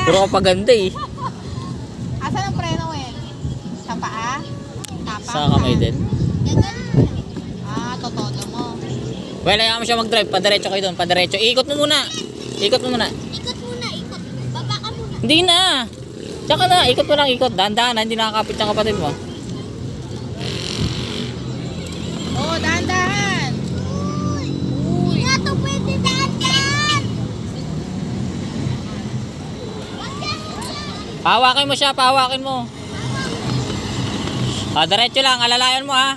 Puro kapaganda eh. Asan ang preno, Wel? Sa paa? Tapak? Sa kamay din. Ah, totodo mo. Well, ayaw mo siya mag-drive. Padiretso kayo doon. Padiretso. Ikot mo muna. Ikot mo muna. Ikot muna, ikot. Baba ka muna. Hindi na. Tsaka na. Ikot mo lang. Ikot. Dahan-dahan. Hindi nakakapit ng kapatid mo. Oh, dahan-dahan. Uy, nga to pwede dahan-dahan. Pahawakin mo siya. Pahawakin mo. Ah, diretso lang. Alalayan mo ha.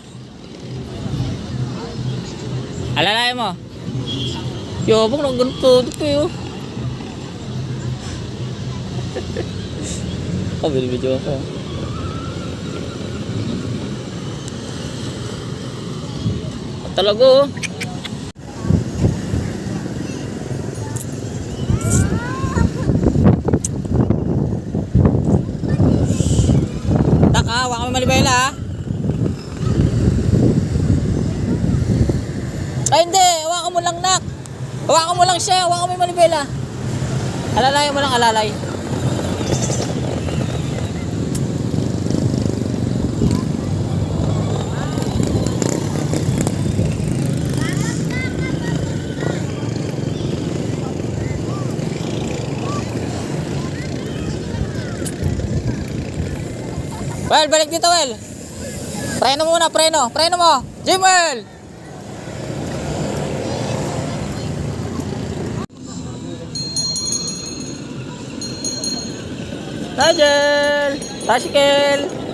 Alalayan mo. Yabang nang ganito. Ito pa yun. Binibidyo ako. Talaga oh. Tak ha, huwag kami malibela ha. Ay hindi, hawakan mo lang nak. Hawakan mo lang siya, hawakan mo yung manibela. Alalayan mo lang, alalay. Well, balik dito, Well. Preno muna, preno. Preno mo. Jimwell! Nigel! Tashkel!